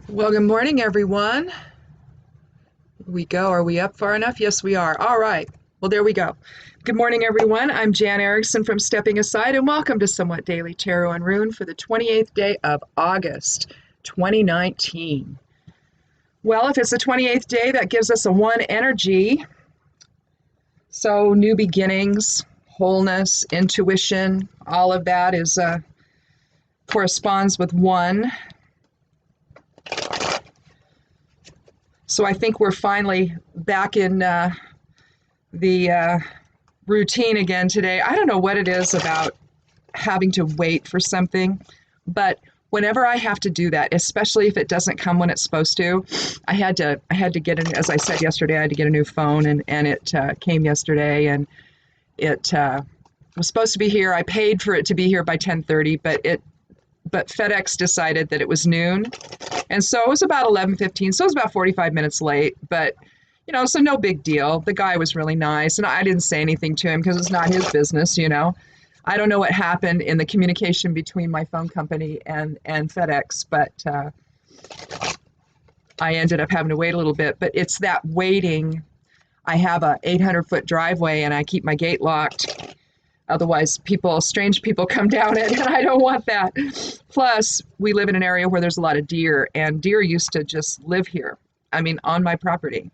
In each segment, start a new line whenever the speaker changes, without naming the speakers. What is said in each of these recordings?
Well, good morning, everyone. Here we go. Are we up far enough? Yes, we are. All right. Well, there we go. Good morning, everyone. I'm Jan Erickson from Stepping Aside, and welcome to Somewhat Daily Tarot and Rune for the 28th day of August, 2019. Well, if it's the 28th day, that gives us a 1 energy. So, new beginnings, wholeness, intuition, all of that is corresponds with 1. So I think we're finally back in the routine again today. I don't know what it is about having to wait for something, but whenever I have to do that, especially if it doesn't come when it's supposed to, I had to get an, as I said yesterday, I had to get a new phone, and it came yesterday, and it was supposed to be here. I paid for it to be here by 10:30, but FedEx decided that it was noon. And so it was about 11:15, so it was about 45 minutes late, but so no big deal. The guy was really nice, and I didn't say anything to him because it's not his business. I don't know what happened in the communication between my phone company and FedEx, but I ended up having to wait a little bit. But it's that waiting. I have a 800-foot driveway, and I keep my gate locked. Otherwise, strange people come down it, and I don't want that. Plus, we live in an area where there's a lot of deer, and deer used to just live here. I mean, on my property.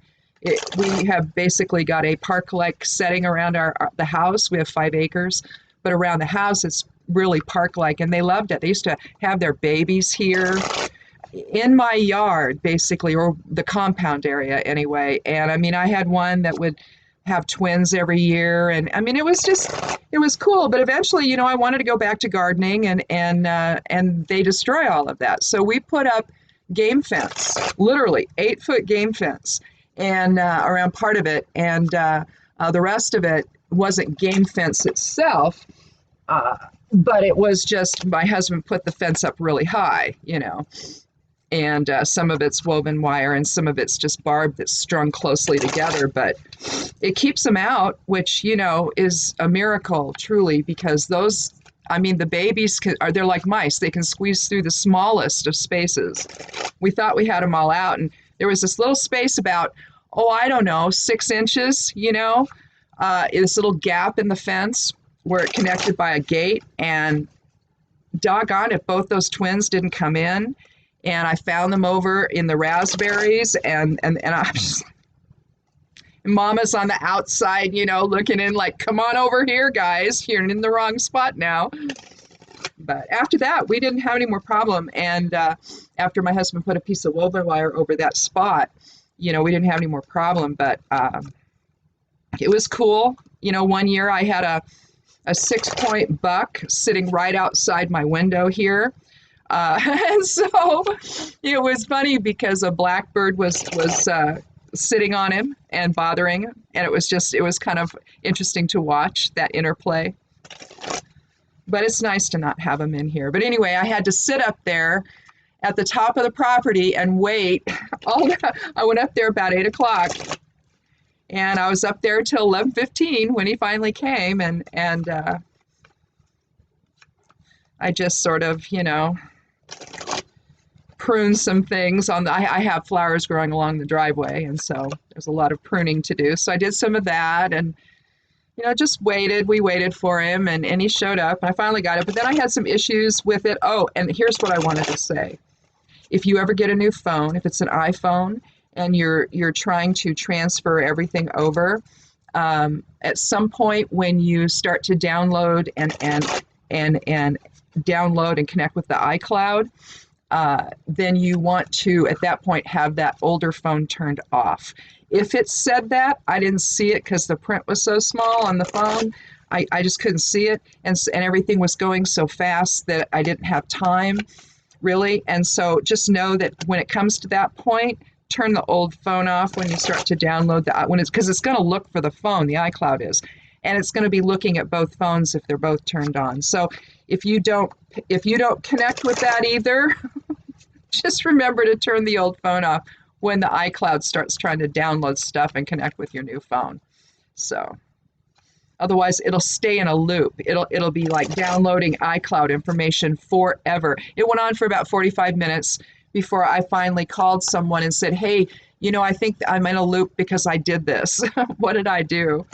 We have basically got a park-like setting around the house. We have 5 acres, but around the house, it's really park-like, and they loved it. They used to have their babies here in my yard, basically, or the compound area anyway. And I mean, I had one that would have twins every year, and I mean, it was cool. But eventually, I wanted to go back to gardening, and they destroy all of that. So we put up game fence, literally 8-foot game fence, and around part of it, and the rest of it wasn't game fence itself, but it was just my husband put the fence up really high, and some of it's woven wire and some of it's just barb that's strung closely together, but it keeps them out, which is a miracle, truly, because the babies they're like mice. They can squeeze through the smallest of spaces. We thought we had them all out, and there was this little space about, I don't know, 6 inches, this little gap in the fence where it connected by a gate, and doggone if both those twins didn't come in. And I found them over in the raspberries, and I'm just, Mama's on the outside, looking in like, come on over here, guys. You're in the wrong spot now. But after that, we didn't have any more problem. And after my husband put a piece of woven wire over that spot, we didn't have any more problem. But it was cool. One year I had a 6-point buck sitting right outside my window here. And so it was funny because a blackbird was sitting on him and bothering him, and it was kind of interesting to watch that interplay. But it's nice to not have him in here. But anyway, I had to sit up there at the top of the property and wait. I went up there about 8 o'clock, and I was up there till 11:15 when he finally came, and I just sort of, prune some things I have flowers growing along the driveway, and so there's a lot of pruning to do. So I did some of that, and just waited. We waited for him, and he showed up, and I finally got it. But then I had some issues with it. Oh, and here's what I wanted to say. If you ever get a new phone, if it's an iPhone and you're trying to transfer everything over, at some point when you start to download and download and connect with the iCloud, then you want to, at that point, have that older phone turned off. If it said that, I didn't see it because the print was so small on the phone. I just couldn't see it, and everything was going so fast that I didn't have time, really. And so just know that when it comes to that point, turn the old phone off when you start to download because it's going to look for the phone, the iCloud is, and it's going to be looking at both phones if they're both turned on. So if you don't connect with that either, just remember to turn the old phone off when the iCloud starts trying to download stuff and connect with your new phone. So otherwise it'll stay in a loop. It'll be like downloading iCloud information forever. It went on for about 45 minutes before I finally called someone and said, hey, you know, I think I'm in a loop because I did this. What did I do?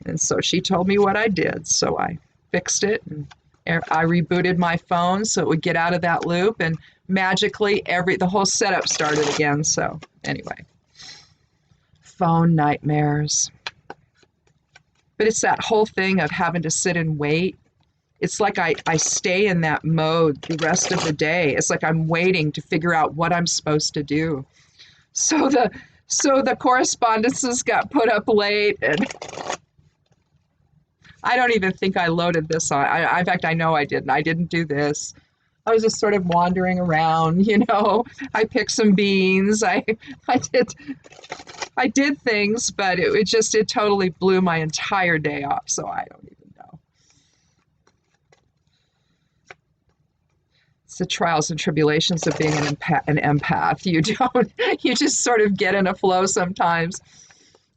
And so she told me what I did. So I fixed it and I rebooted my phone so it would get out of that loop, and magically the whole setup started again. So anyway, phone nightmares. But it's that whole thing of having to sit and wait. It's like I stay in that mode the rest of the day. It's like I'm waiting to figure out what I'm supposed to do. So the correspondences got put up late, and I don't even think I loaded this on. In fact, I know I didn't. I didn't do this. I was just sort of wandering around, you know. I picked some beans. I did things, but it totally blew my entire day off. So I don't even know. It's the trials and tribulations of being an empath. You just sort of get in a flow sometimes.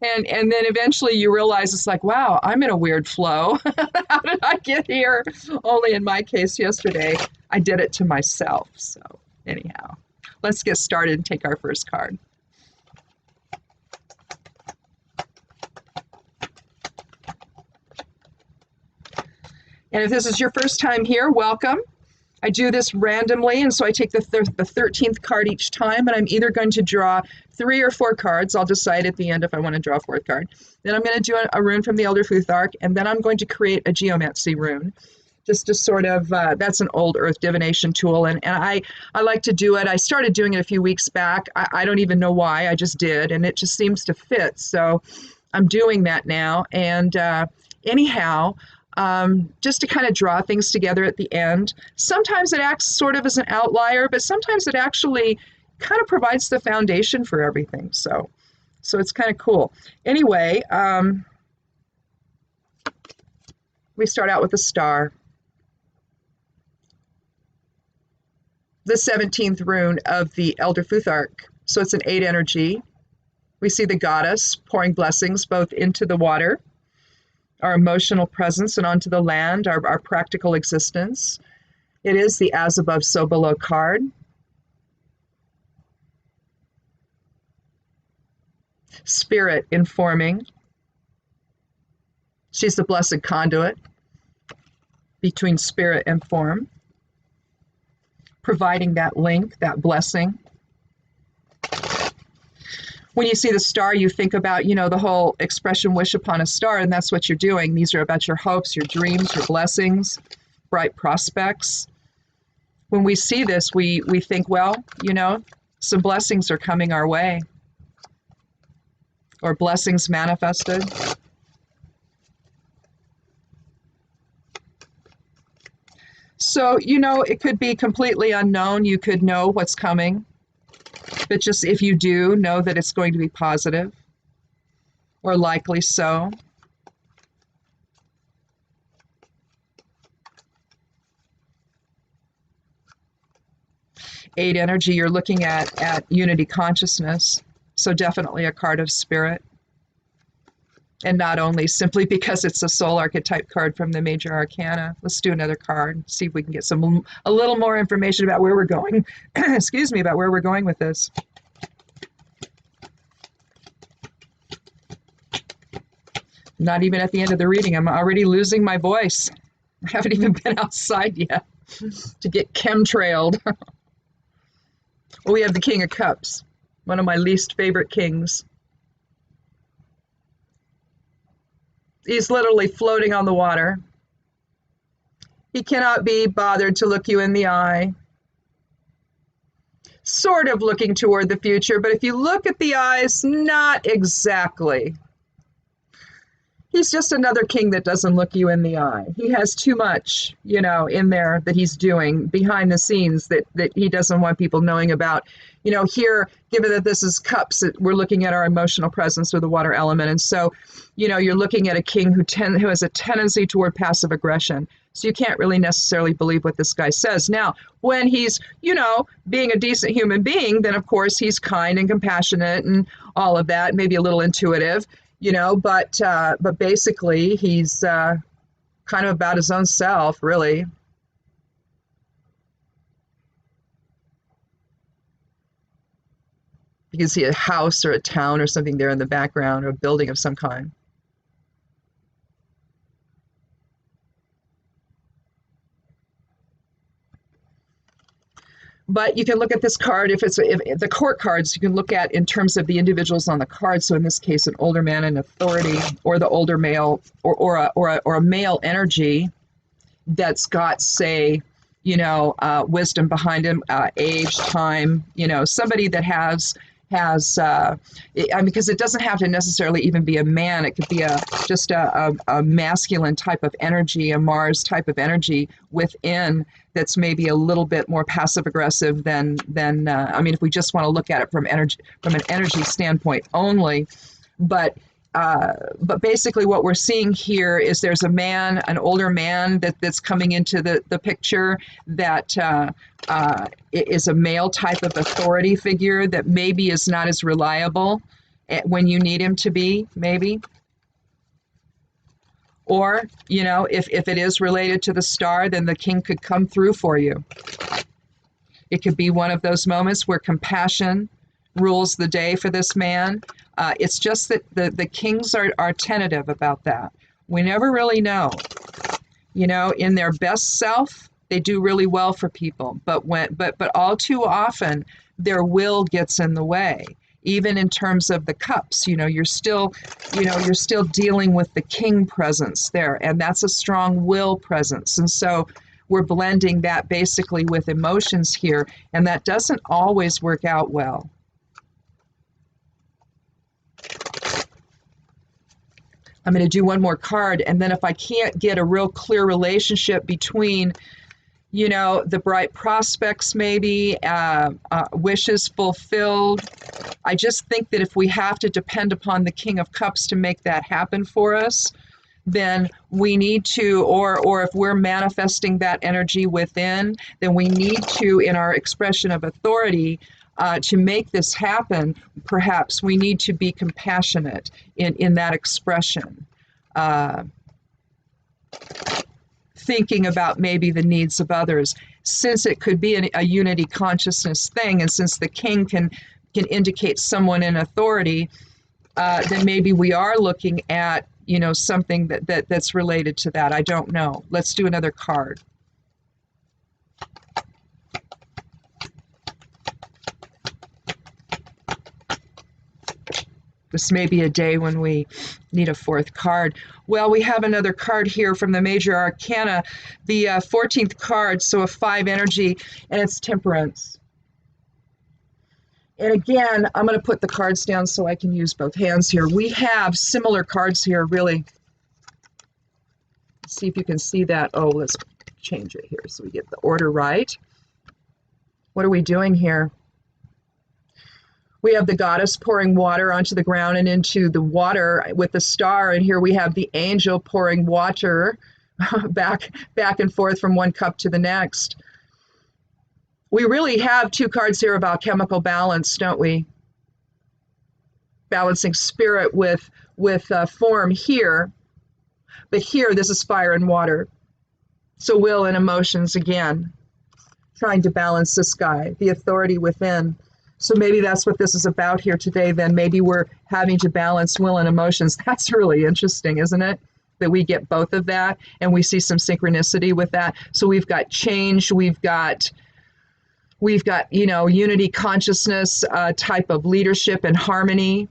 And then eventually you realize it's like, wow, I'm in a weird flow. How did I get here? Only in my case yesterday, I did it to myself. So anyhow, let's get started and take our first card. And if this is your first time here, welcome. I do this randomly, and so I take the 13th card each time, and I'm either going to draw 3 or 4 cards. I'll decide at the end if I want to draw a 4th card. Then I'm going to do a rune from the Elder Futhark, and then I'm going to create a geomancy rune. Just to sort of, that's an old earth divination tool, and I like to do it. I started doing it a few weeks back. I don't even know why, I just did, and it just seems to fit. So I'm doing that now, and anyhow, just to kind of draw things together at the end. Sometimes it acts sort of as an outlier, but sometimes it actually kind of provides the foundation for everything. So it's kind of cool. Anyway, we start out with a star. The 17th rune of the Elder Futhark. So it's an 8 energy. We see the goddess pouring blessings both into the water, our emotional presence, and onto the land, our practical existence. It is the as above, so below card. Spirit informing. She's the blessed conduit between spirit and form, providing that link, that blessing. When you see the star, you think about, you know, the whole expression, wish upon a star, and that's what you're doing. These are about your hopes, your dreams, your blessings, bright prospects. When we see this, we think, well, you know, some blessings are coming our way, or blessings manifested. So, you know, it could be completely unknown. You could know what's coming. But just if you do, know that it's going to be positive, or likely so. Eight energy, you're looking at unity consciousness. So definitely a card of spirit. And not only simply because it's a soul archetype card from the major arcana. Let's do another card, see if we can get a little more information about where we're going. Excuse me, about where we're going with this. Not even at the end of the reading. I'm already losing my voice. I haven't even been outside yet to get chemtrailed. Well, we have the King of Cups, one of my least favorite kings. He's literally floating on the water. He cannot be bothered to look you in the eye. Sort of looking toward the future, but if you look at the eyes, not exactly. He's just another king that doesn't look you in the eye. He has too much, you know, in there that he's doing behind the scenes that he doesn't want people knowing about. You know, here, given that this is cups, we're looking at our emotional presence with the water element. And so, you know, you're looking at a king who has a tendency toward passive aggression. So you can't really necessarily believe what this guy says. Now, when he's, you know, being a decent human being, then of course he's kind and compassionate and all of that, maybe a little intuitive. You know, but basically he's kind of about his own self, really. You can see a house or a town or something there in the background, or a building of some kind. But you can look at this card if the court cards you can look at in terms of the individuals on the card. So in this case, an older man in authority, or the older male, or a male energy that's got, say, wisdom behind him, age, time. Somebody that has because it doesn't have to necessarily even be a man. It could be just a masculine type of energy, a Mars type of energy within, that's maybe a little bit more passive aggressive than if we just want to look at it from an energy standpoint only. But basically what we're seeing here is there's an older man that's coming into the picture that is a male type of authority figure that maybe is not as reliable when you need him to be, maybe. Or, if it is related to the star, then the king could come through for you. It could be one of those moments where compassion rules the day for this man. It's just that the kings are tentative about that. We never really know. In their best self, they do really well for people, but all too often their will gets in the way. Even in terms of the cups, you're still dealing with the king presence there, and that's a strong will presence. And so we're blending that basically with emotions here, and that doesn't always work out well. I'm going to do one more card, and then if I can't get a real clear relationship between, the bright prospects, maybe, wishes fulfilled, I just think that if we have to depend upon the King of Cups to make that happen for us, then we need to, or if we're manifesting that energy within, then we need to, in our expression of authority, to make this happen, perhaps we need to be compassionate in that expression. Thinking about maybe the needs of others, since it could be a unity consciousness thing, and since the king can indicate someone in authority, then maybe we are looking at something that's related to that. I don't know. Let's do another card. This may be a day when we need a fourth card. Well, we have another card here from the Major Arcana, the 14th card, so a 5 energy, and it's Temperance. And again, I'm going to put the cards down so I can use both hands here. We have similar cards here, really. See if you can see that. Oh, let's change it here so we get the order right. What are we doing here? We have the goddess pouring water onto the ground and into the water with the star, and here we have the angel pouring water back and forth from one cup to the next. We really have 2 cards here about chemical balance, don't we? Balancing spirit with form here, but here this is fire and water. So will and emotions again, trying to balance this guy, the authority within. So maybe that's what this is about here today, then. Maybe we're having to balance will and emotions. That's really interesting, isn't it? That we get both of that, and we see some synchronicity with that. So we've got change, we've got unity consciousness type of leadership and harmony.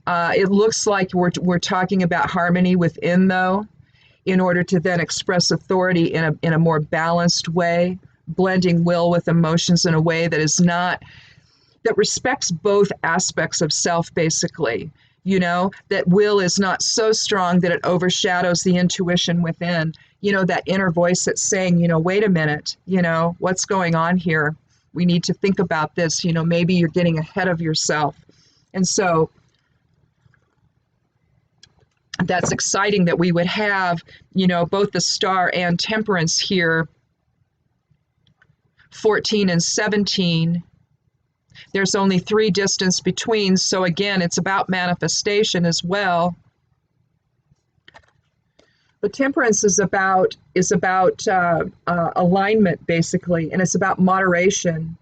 It looks like we're talking about harmony within, though, in order to then express authority in a more balanced way, blending will with emotions in a way that is not, that respects both aspects of self, basically. That will is not so strong that it overshadows the intuition within, that inner voice that's saying, wait a minute, what's going on here? We need to think about this, maybe you're getting ahead of yourself. And so that's exciting that we would have, both the star and Temperance here, 14 and 17. There's only 3 distance between, so again, it's about manifestation as well. But Temperance is about alignment, basically, and it's about moderation.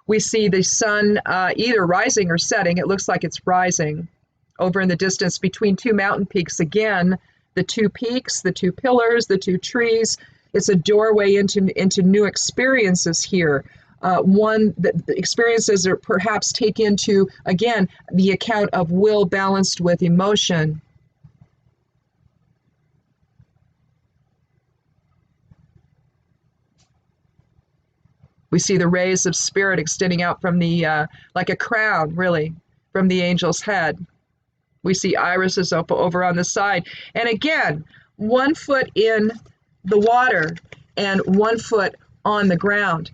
We see the sun either rising or setting. It looks like it's rising over in the distance between two mountain peaks. Again, the two peaks, the two pillars, the two trees. It's a doorway into new experiences here. One that the experiences are perhaps take into, again, the account of will balanced with emotion. We see the rays of spirit extending out from the, like a crown, really, from the angel's head. We see irises over on the side. And again, 1 foot in the water and 1 foot on the ground.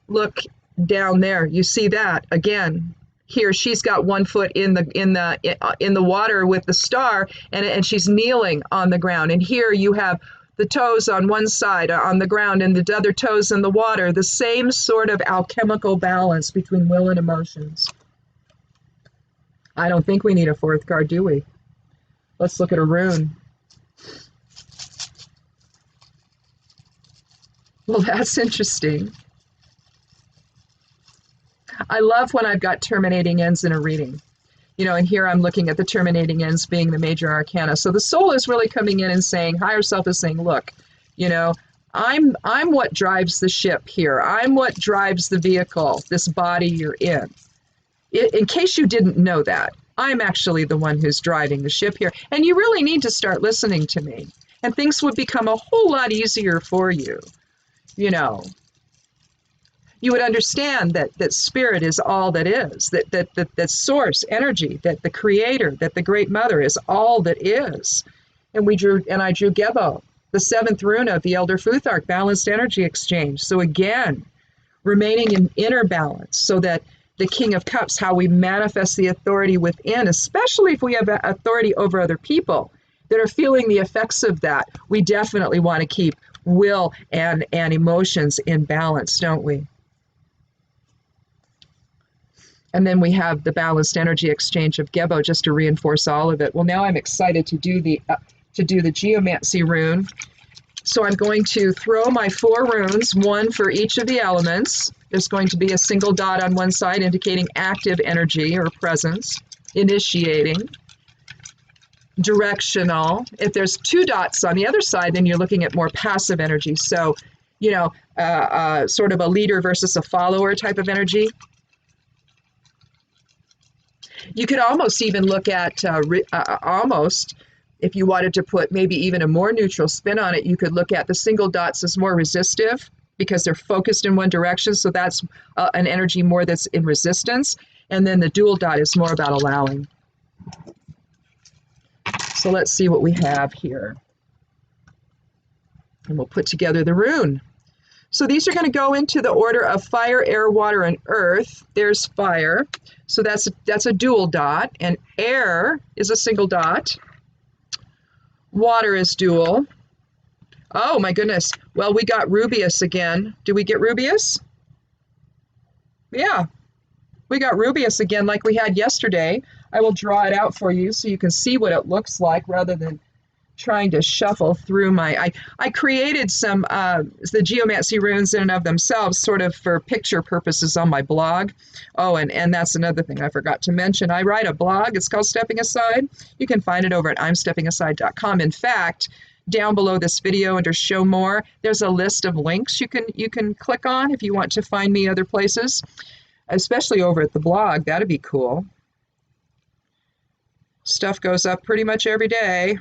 Look down there. You see that again. Here, she's got 1 foot in the water with the star, and she's kneeling on the ground. And here you have the toes on one side on the ground and the other toes in the water. The same sort of alchemical balance between will and emotions. I don't think we need a fourth card, do we? Let's look at a rune. Well, that's interesting. I love when I've got terminating ends in a reading. You know, and here I'm looking at the terminating ends being the major arcana. So the soul is really coming in and saying, higher self is saying, look, you know, I'm what drives the ship here. I'm what drives the vehicle, this body you're in. In case you didn't know that, I'm actually the one who's driving the ship here. And you really need to start listening to me. And things would become a whole lot easier for you. You know, you would understand that spirit is all that is, that source, energy, that the creator, that the great mother is all that is. And I drew Gebo, the 7th rune of the Elder Futhark, balanced energy exchange. So again, remaining in inner balance so that the King of Cups, how we manifest the authority within, especially if we have authority over other people that are feeling the effects of that, we definitely want to keep will and emotions in balance, don't we? And then we have the balanced energy exchange of Gebo just to reinforce all of it. Well, now I'm excited to do the geomancy rune. So I'm going to throw my 4 runes, 1 for each of the elements. There's going to be a single dot on one side indicating active energy or presence, initiating, directional. If there's 2 dots on the other side, then you're looking at more passive energy. So, you know, sort of a leader versus a follower type of energy. You could almost even look at, if you wanted to put maybe even a more neutral spin on it, you could look at the single dots as more resistive because they're focused in one direction. So that's an energy more that's in resistance. And then the dual dot is more about allowing. So let's see what we have here. And we'll put together the rune. So these are going to go into the order of fire, air, water, and earth. There's fire. So that's a dual dot. And air is a single dot. Water is dual. Oh my goodness. Well, we got Rubeus again. Did we get Rubeus? Yeah, we got Rubeus again like we had yesterday. I will draw it out for you so you can see what it looks like rather than trying to shuffle through I created some the geomancy runes in and of themselves sort of for picture purposes on my blog. Oh, and that's another thing I forgot to mention. I write a blog. It's called Stepping Aside. You can find it over at imsteppingaside.com. In fact, down below this video under show more, there's a list of links you can click on if you want to find me other places, especially over at the blog. That'd be cool. Stuff goes up pretty much every day.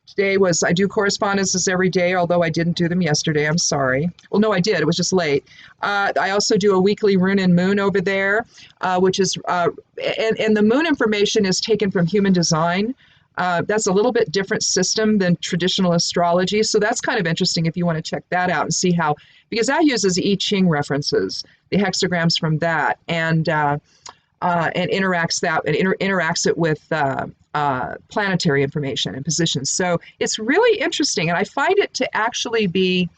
Today I do correspondences every day, although I didn't do them yesterday. I'm sorry. Well, no, I did. It was just late. I also do a weekly Rune and Moon over there, which is, and the moon information is taken from Human Design. That's a little bit different system than traditional astrology. So that's kind of interesting if you want to check that out and see how, because that uses I Ching references, the hexagrams from that, and interacts it with planetary information and positions. So it's really interesting, and I find it to actually be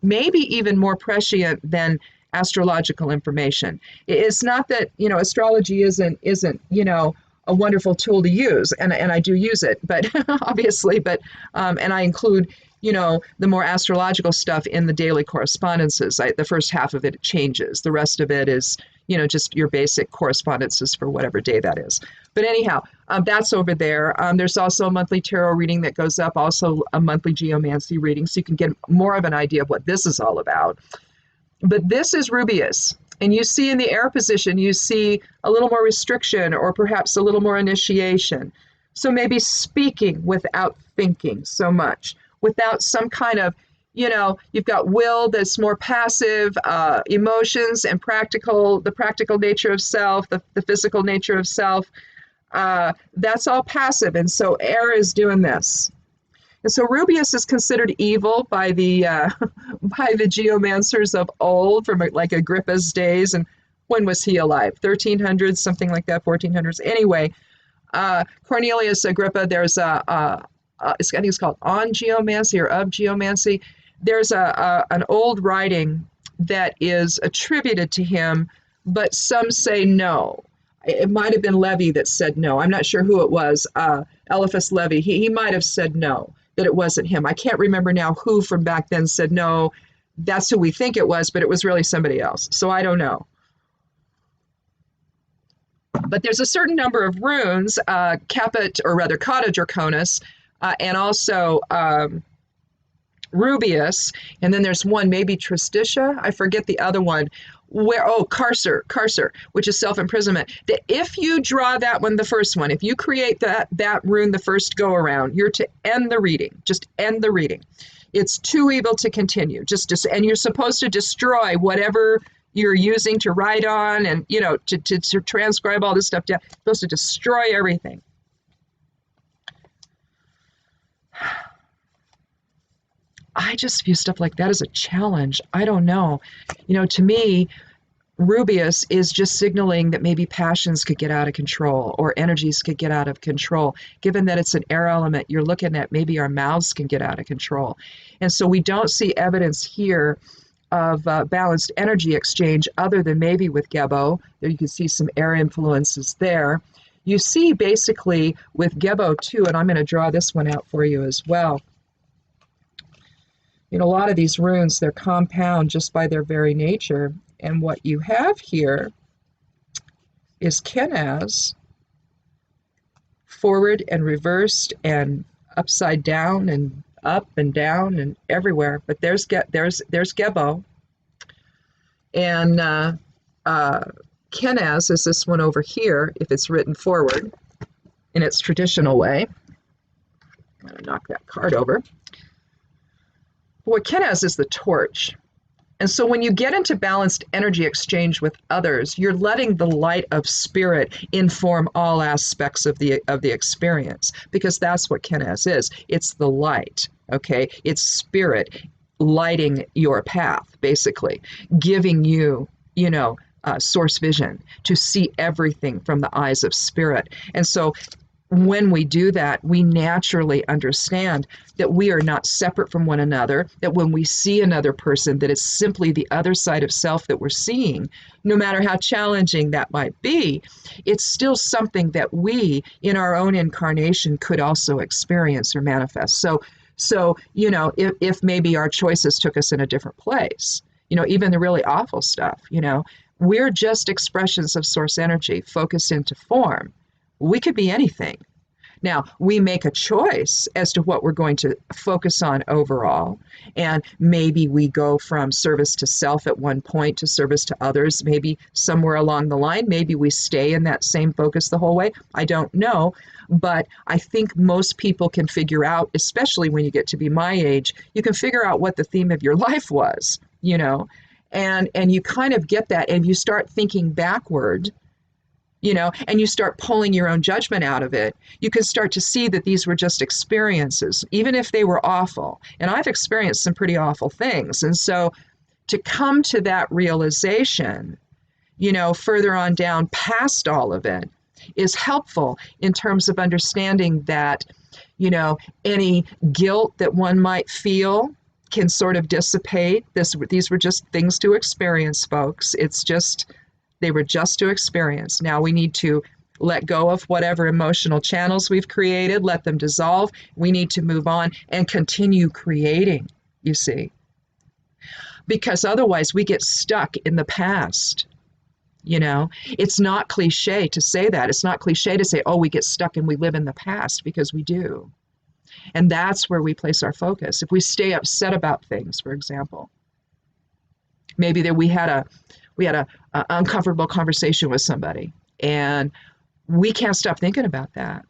maybe even more prescient than astrological information. It's not that, you know, astrology isn't you know, a wonderful tool to use, and I do use it, but obviously, but and I include the more astrological stuff in the daily correspondences. The first half of it changes. The rest of it is, just your basic correspondences for whatever day that is. But anyhow, that's over there. There's also a monthly tarot reading that goes up, also a monthly geomancy reading, so you can get more of an idea of what this is all about. But this is Rubeus. And you see in the air position, you see a little more restriction or perhaps a little more initiation. So maybe speaking without thinking so much, without some kind of, you've got will that's more passive, emotions and the practical nature of self, the physical nature of self. That's all passive. And so air is doing this. And so Rubeus is considered evil by the by the geomancers of old, from like Agrippa's days. And when was he alive? 1300s, something like that, 1400s. Anyway, Cornelius Agrippa, there's I think it's called On Geomancy or Of Geomancy. There's an old writing that is attributed to him, but some say no. It might have been Levy that said no. I'm not sure who it was. Eliphas Levy, he might have said no, that it wasn't him. I can't remember now who from back then said no, that's who we think it was, but it was really somebody else. So I don't know. But there's a certain number of runes, Caput, or rather Cata Draconis, and also Rubeus, and then there's one, maybe Tristitia, I forget the other one, Carcer, which is self-imprisonment. That if you draw that one, the first one, if you create that rune the first go around, you're to end the reading, just end the reading. It's too evil to continue, and you're supposed to destroy whatever you're using to write on and, to transcribe all this stuff down. You're supposed to destroy everything. I just view stuff like that as a challenge. I don't know. To me, Rubeus is just signaling that maybe passions could get out of control or energies could get out of control. Given that it's an air element, you're looking at maybe our mouths can get out of control. And so we don't see evidence here of balanced energy exchange other than maybe with Gebo. There you can see some air influences there. You see basically with Gebo too, and I'm going to draw this one out for you as well. A lot of these runes, they're compound just by their very nature. And what you have here is Kenaz, forward and reversed and upside down and up and down and everywhere. But there's Gebo. And Kenaz is this one over here, if it's written forward in its traditional way. I'm going to knock that card over. What Kenaz is the torch. And so when you get into balanced energy exchange with others, you're letting the light of spirit inform all aspects of the experience, because that's what Kenaz is. It's the light, okay? It's spirit lighting your path, basically, giving you, source vision to see everything from the eyes of spirit. And so when we do that, we naturally understand that we are not separate from one another, that when we see another person, that it's simply the other side of self that we're seeing. No matter how challenging that might be, it's still something that we, in our own incarnation, could also experience or manifest. So if maybe our choices took us in a different place, even the really awful stuff, we're just expressions of source energy focused into form. We could be anything. Now, we make a choice as to what we're going to focus on overall, and maybe we go from service to self at one point to service to others, maybe somewhere along the line, maybe we stay in that same focus the whole way. I don't know, but I think most people can figure out, especially when you get to be my age, you can figure out what the theme of your life was, and you kind of get that, and you start thinking backward, and you start pulling your own judgment out of it. You can start to see that these were just experiences, even if they were awful. And I've experienced some pretty awful things. And so to come to that realization, further on down past all of it, is helpful in terms of understanding that, any guilt that one might feel can sort of dissipate. These were just things to experience, folks. They were just to experience. Now we need to let go of whatever emotional channels we've created, let them dissolve. We need to move on and continue creating, you see, because otherwise we get stuck in the past. You know, it's not cliche to say that. It's not cliche to say, oh, we get stuck and we live in the past, because we do. And that's where we place our focus. If we stay upset about things, for example, maybe that we had a uncomfortable conversation with somebody and we can't stop thinking about that.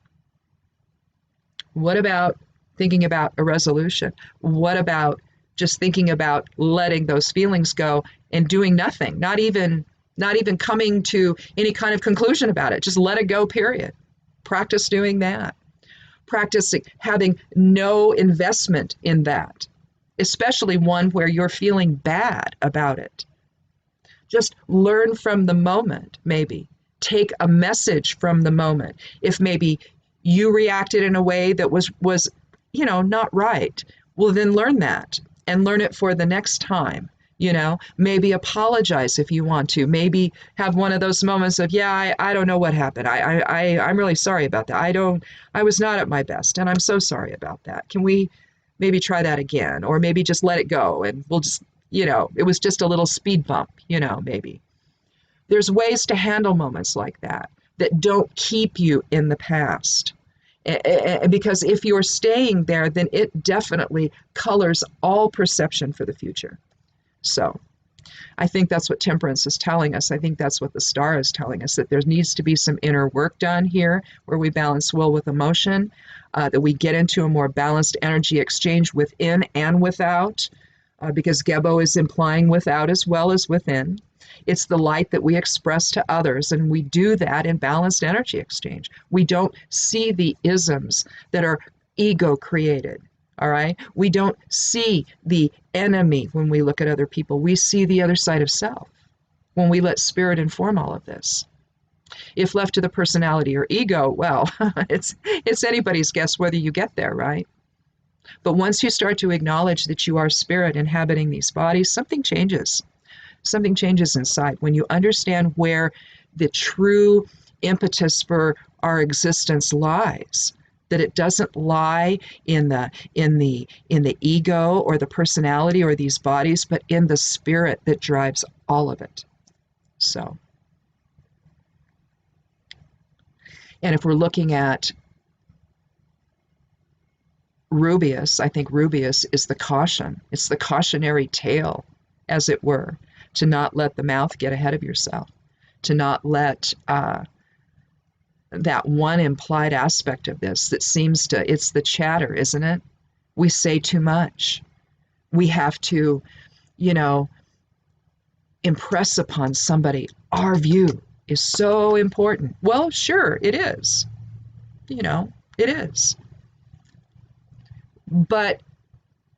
What about thinking about a resolution? What about just thinking about letting those feelings go and doing nothing, not even coming to any kind of conclusion about it? Just let it go, period. Practice doing that. Practice having no investment in that, especially one where you're feeling bad about it. Just learn from the moment, maybe. Take a message from the moment. If maybe you reacted in a way that was not right, well, then learn that and learn it for the next time. Maybe apologize if you want to. Maybe have one of those moments of, yeah, I don't know what happened. I'm really sorry about that. I was not at my best, and I'm so sorry about that. Can we maybe try that again? Or maybe just let it go, and we'll just, it was just a little speed bump, maybe. There's ways to handle moments like that don't keep you in the past. Because if you're staying there, then it definitely colors all perception for the future. So I think that's what temperance is telling us. I think that's what the star is telling us, that there needs to be some inner work done here where we balance will with emotion, that we get into a more balanced energy exchange within and without, because Gebo is implying without as well as within. It's the light that we express to others, and we do that in balanced energy exchange. We don't see the isms that are ego created. All right. We don't see the enemy when we look at other people. We see the other side of self when we let spirit inform all of this. If left to the personality or ego, well, it's anybody's guess whether you get there, right? But once you start to acknowledge that you are spirit inhabiting these bodies, something changes. Something changes inside. When you understand where the true impetus for our existence lies, that it doesn't lie in the ego or the personality or these bodies, but in the spirit that drives all of it. So, and if we're looking at Rubius, I think Rubius is the caution. It's the cautionary tale, as it were, to not let the mouth get ahead of yourself, to not let that one implied aspect of this that seems to, it's the chatter, isn't it? We say too much. We have to, impress upon somebody our view is so important. Well, sure, it is. It is. But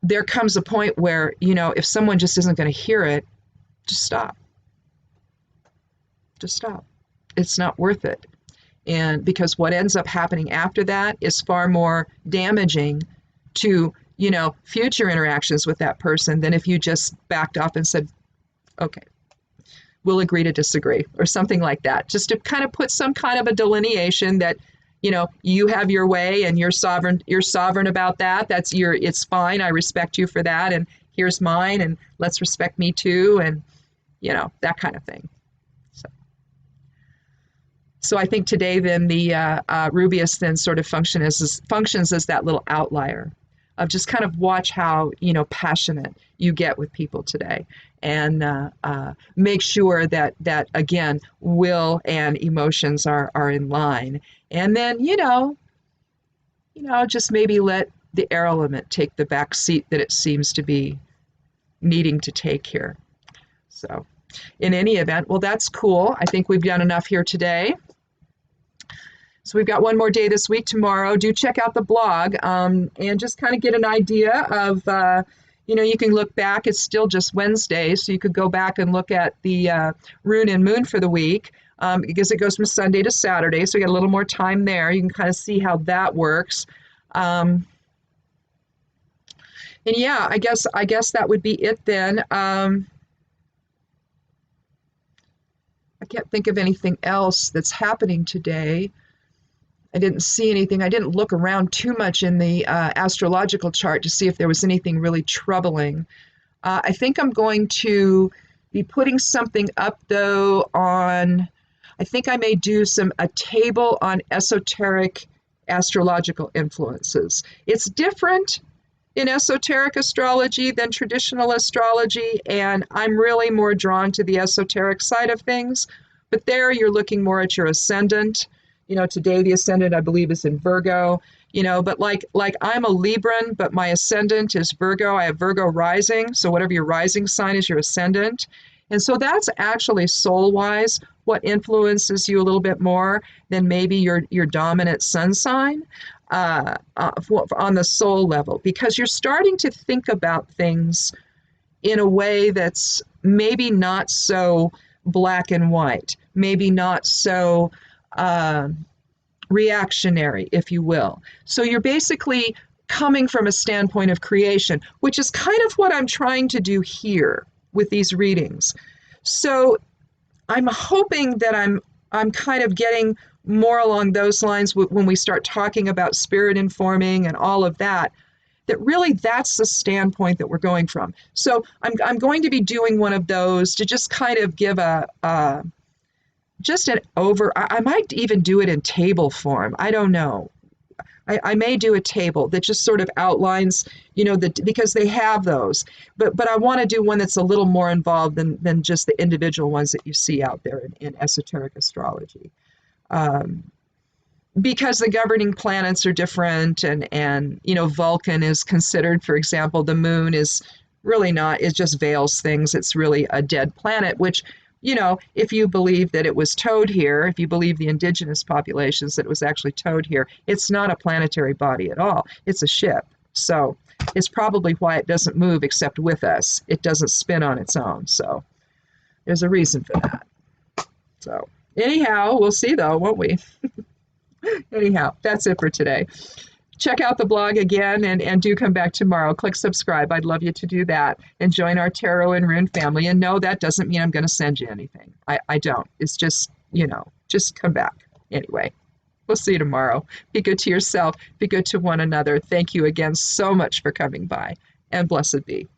there comes a point where, if someone just isn't going to hear it, just stop. Just stop. It's not worth it. And because what ends up happening after that is far more damaging to, future interactions with that person than if you just backed off and said, okay, we'll agree to disagree, or something like that. Just to kind of put some kind of a delineation that, you have your way and you're sovereign about that. It's fine. I respect you for that. And here's mine, and let's respect me too. And, that kind of thing. So I think today then the Rubius then sort of functions as that little outlier of just kind of watch how, passionate you get with people today, and make sure that again, will and emotions are in line. And then, just maybe let the air element take the back seat that it seems to be needing to take here. So in any event, well, that's cool. I think we've done enough here today. So we've got one more day this week, tomorrow. Do check out the blog and just kind of get an idea of, you can look back. It's still just Wednesday, so you could go back and look at the Rune and Moon for the week, because it goes from Sunday to Saturday, so you got a little more time there. You can kind of see how that works. And yeah, I guess that would be it then. I I can't think of anything else that's happening today. I didn't see anything. I didn't look around too much in the astrological chart to see if there was anything really troubling. I think I'm going to be putting something up though on, I think I may do a table on esoteric astrological influences. It's different in esoteric astrology than traditional astrology, and I'm really more drawn to the esoteric side of things. But there you're looking more at your ascendant. Today the ascendant I believe is in Virgo, but like I'm a Libran, but my ascendant is Virgo. I have Virgo rising, so whatever your rising sign is your ascendant. And so that's actually soul-wise what influences you a little bit more than maybe your dominant sun sign on the soul level, because you're starting to think about things in a way that's maybe not so black and white, maybe not so reactionary, if you will. So you're basically coming from a standpoint of creation, which is kind of what I'm trying to do here with these readings. So I'm hoping that I'm kind of getting more along those lines when we start talking about spirit informing and all of that, that really that's the standpoint that we're going from. So I'm going to be doing one of those to just kind of give just an I might even do it in table form. I don't know. I may do a table that just sort of outlines, because they have those. But I want to do one that's a little more involved than just the individual ones that you see out there in esoteric astrology. Because the governing planets are different, and Vulcan is considered, for example, the moon is really not, it just veils things. It's really a dead planet, which, if you believe that it was towed here, if you believe the indigenous populations that it was actually towed here, it's not a planetary body at all. It's a ship. So it's probably why it doesn't move except with us. It doesn't spin on its own. So there's a reason for that. So anyhow, we'll see though, won't we? Anyhow, that's it for today. Check out the blog again and do come back tomorrow. Click subscribe. I'd love you to do that and join our Tarot and Rune family. And no, that doesn't mean I'm going to send you anything. I don't. It's just, just come back. Anyway, we'll see you tomorrow. Be good to yourself. Be good to one another. Thank you again so much for coming by, and blessed be.